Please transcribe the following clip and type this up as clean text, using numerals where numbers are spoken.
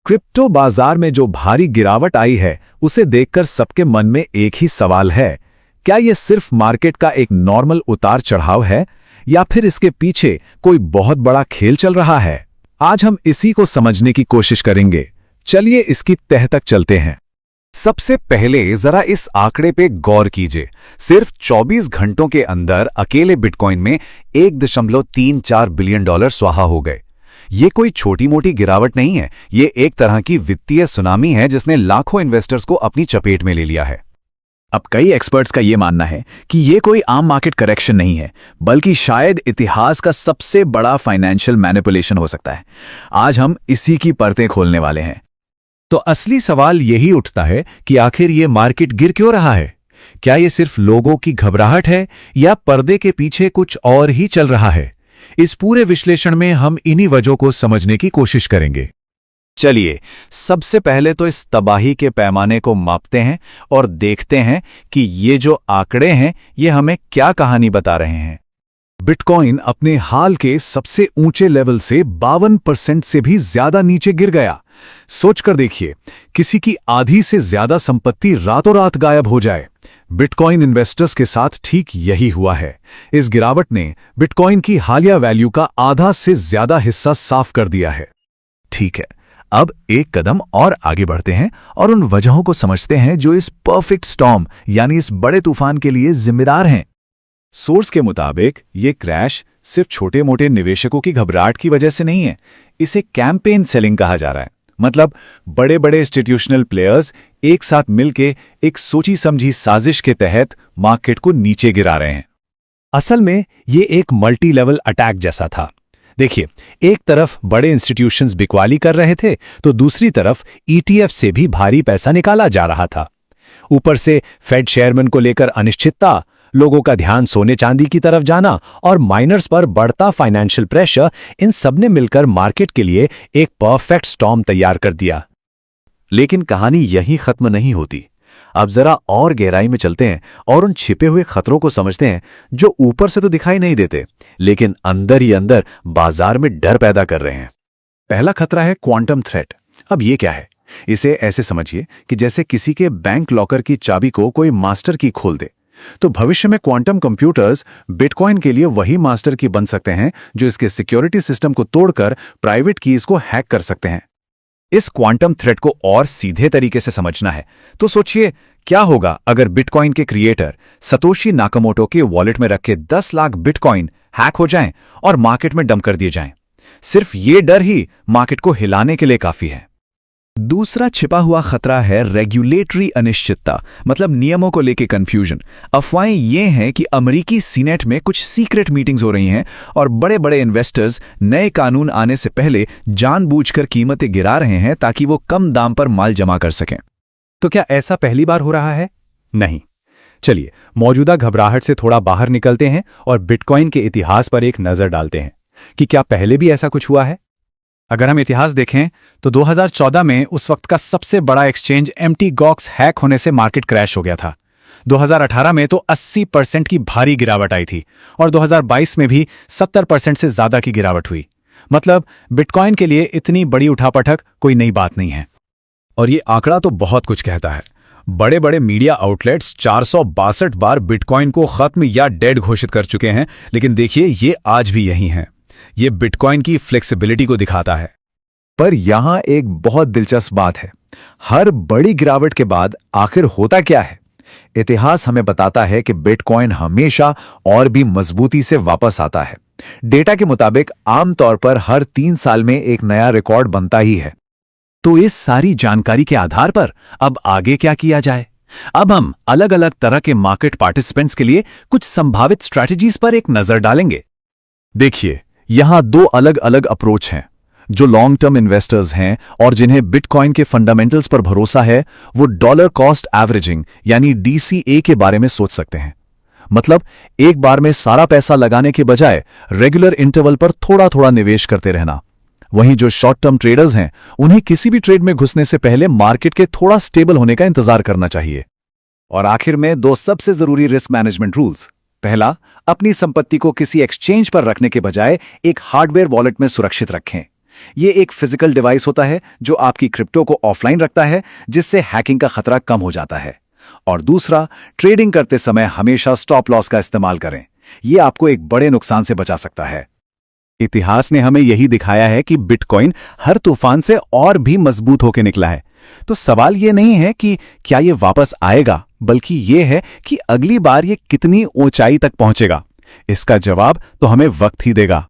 Crypto बाजार में जो भारी गिरावट आई है उसे देखकर सबके मन में एक ही सवाल है, क्या ये सिर्फ मार्केट का एक नॉर्मल उतार चढ़ाव है या फिर इसके पीछे कोई बहुत बड़ा खेल चल रहा है? आज हम इसी को समझने की कोशिश करेंगे। चलिए इसकी तह तक चलते हैं। सबसे पहले जरा इस आंकड़े पे गौर कीजिए। सिर्फ 24 घंटों के अंदर अकेले बिटकॉइन में $1.34 बिलियन स्वाहा हो गए। ये कोई छोटी मोटी गिरावट नहीं है, ये एक तरह की वित्तीय सुनामी है जिसने लाखों इन्वेस्टर्स को अपनी चपेट में ले लिया है। अब कई एक्सपर्ट्स का ये मानना है कि ये कोई आम मार्केट करेक्शन नहीं है, बल्कि शायद इतिहास का सबसे बड़ा फाइनेंशियल मैनिपुलेशन हो सकता है। आज हम इसी की परतें खोलने वाले हैं। तो असली सवाल यही उठता है कि आखिर ये मार्केट गिर क्यों रहा है? क्या ये सिर्फ लोगों की घबराहट है या पर्दे के पीछे कुछ और ही चल रहा है? इस पूरे विश्लेषण में हम इन्हीं वजहों को समझने की कोशिश करेंगे। चलिए सबसे पहले तो इस तबाही के पैमाने को मापते हैं और देखते हैं कि ये जो आंकड़े हैं ये हमें क्या कहानी बता रहे हैं। बिटकॉइन अपने हाल के सबसे ऊंचे लेवल से 52% से भी ज्यादा नीचे गिर गया। सोचकर देखिए, किसी की आधी से ज्यादा संपत्ति रातों रात गायब हो जाए। बिटकॉइन इन्वेस्टर्स के साथ ठीक यही हुआ है। इस गिरावट ने बिटकॉइन की हालिया वैल्यू का आधा से ज्यादा हिस्सा साफ कर दिया है। ठीक है, अब एक कदम और आगे बढ़ते हैं और उन वजहों को समझते हैं जो इस परफेक्ट स्टॉर्म यानी इस बड़े तूफान के लिए जिम्मेदार हैं। सोर्स के मुताबिक ये क्रैश सिर्फ छोटे मोटे निवेशकों की घबराहट की वजह से नहीं है, इसे कैंपेन सेलिंग कहा जा रहा है। मतलब बड़े बड़े इंस्टीट्यूशनल प्लेयर्स एक साथ मिलकर एक सोची समझी साजिश के तहत मार्केट को नीचे गिरा रहे हैं। असल में ये एक मल्टी लेवल अटैक जैसा था। देखिए, एक तरफ बड़े इंस्टीट्यूशंस बिकवाली कर रहे थे तो दूसरी तरफ ईटीएफ से भी भारी पैसा निकाला जा रहा था। ऊपर से फेड चेयरमैन को लेकर अनिश्चितता, लोगों का ध्यान सोने चांदी की तरफ जाना और माइनर्स पर बढ़ता फाइनेंशियल प्रेशर, इन सब ने मिलकर मार्केट के लिए एक परफेक्ट स्टॉर्म तैयार कर दिया। लेकिन कहानी यहीं खत्म नहीं होती। अब जरा और गहराई में चलते हैं और उन छिपे हुए खतरों को समझते हैं जो ऊपर से तो दिखाई नहीं देते लेकिन अंदर ही अंदर बाजार में डर पैदा कर रहे हैं। पहला खतरा है क्वांटम थ्रेट। अब ये क्या है? इसे ऐसे समझिए कि जैसे किसी के बैंक लॉकर की चाबी को कोई मास्टर की खोल दे, तो भविष्य में क्वांटम कंप्यूटर्स बिटकॉइन के लिए वही मास्टर की बन सकते हैं जो इसके सिक्योरिटी सिस्टम को तोड़कर प्राइवेट कीज को हैक कर सकते हैं। इस क्वांटम थ्रेट को और सीधे तरीके से समझना है तो सोचिए, क्या होगा अगर बिटकॉइन के क्रिएटर सतोशी नाकामोटो के वॉलेट में रखे 10 लाख बिटकॉइन हैक हो जाएं और मार्केट में डंप कर दिए जाएं। सिर्फ ये डर ही मार्केट को हिलाने के लिए काफी है। दूसरा छिपा हुआ खतरा है रेगुलेटरी अनिश्चितता, मतलब नियमों को लेकर कंफ्यूजन। अफवाहें ये हैं कि अमेरिकी सीनेट में कुछ सीक्रेट मीटिंग्स हो रही हैं और बड़े बड़े इन्वेस्टर्स नए कानून आने से पहले जानबूझकर कीमतें गिरा रहे हैं ताकि वो कम दाम पर माल जमा कर सकें। तो क्या ऐसा पहली बार हो रहा है? नहीं। चलिए मौजूदा घबराहट से थोड़ा बाहर निकलते हैं और बिटकॉइन के इतिहास पर एक नजर डालते हैं कि क्या पहले भी ऐसा कुछ हुआ है। अगर हम इतिहास देखें तो 2014 में उस वक्त का सबसे बड़ा एक्सचेंज एमटी गॉक्स हैक होने से मार्केट क्रैश हो गया था। 2018 में तो 80% की भारी गिरावट आई थी और 2022 में भी 70% से ज्यादा की गिरावट हुई। मतलब बिटकॉइन के लिए इतनी बड़ी उठापटक कोई नई बात नहीं है। और ये आंकड़ा तो बहुत कुछ कहता है। बड़े बड़े मीडिया आउटलेट्स 462 बार बिटकॉइन को खत्म या डेड घोषित कर चुके हैं, लेकिन देखिए ये आज भी यही हैं। ये बिटकॉइन की फ्लेक्सिबिलिटी को दिखाता है। पर यहां एक बहुत दिलचस्प बात है। हर बड़ी गिरावट के बाद आखिर होता क्या है? इतिहास हमें बताता है कि बिटकॉइन हमेशा और भी मजबूती से वापस आता है। डेटा के मुताबिक आमतौर पर हर 3 साल में एक नया रिकॉर्ड बनता ही है। तो इस सारी जानकारी के आधार पर अब आगे क्या किया जाए? अब हम अलग अलग तरह के मार्केट पार्टिसिपेंट्स के लिए कुछ संभावित स्ट्रैटेजीज पर एक नजर डालेंगे। देखिए, यहां 2 अलग अलग अप्रोच हैं। जो लॉन्ग टर्म इन्वेस्टर्स हैं और जिन्हें बिटकॉइन के फंडामेंटल्स पर भरोसा है, वो डॉलर कॉस्ट एवरेजिंग यानी डीसीए के बारे में सोच सकते हैं। मतलब एक बार में सारा पैसा लगाने के बजाय रेगुलर इंटरवल पर थोड़ा थोड़ा निवेश करते रहना। वहीं जो शॉर्ट टर्म ट्रेडर्स हैं, उन्हें किसी भी ट्रेड में घुसने से पहले मार्केट के थोड़ा स्टेबल होने का इंतजार करना चाहिए। और आखिर में 2 सबसे जरूरी रिस्क मैनेजमेंट रूल्स। पहला, अपनी संपत्ति को किसी एक्सचेंज पर रखने के बजाय एक हार्डवेयर वॉलेट में सुरक्षित रखें। ये एक फिजिकल डिवाइस होता है जो आपकी क्रिप्टो को ऑफलाइन रखता है, जिससे हैकिंग का खतरा कम हो जाता है। और दूसरा, ट्रेडिंग करते समय हमेशा स्टॉप लॉस का इस्तेमाल करें। ये आपको एक बड़े नुकसान से बचा सकता है। इतिहास ने हमें यही दिखाया है कि बिटकॉइन हर तूफान से और भी मजबूत होकर निकला है। तो सवाल ये नहीं है कि क्या ये वापस आएगा, बल्कि ये है कि अगली बार ये कितनी ऊंचाई तक पहुंचेगा। इसका जवाब तो हमें वक्त ही देगा।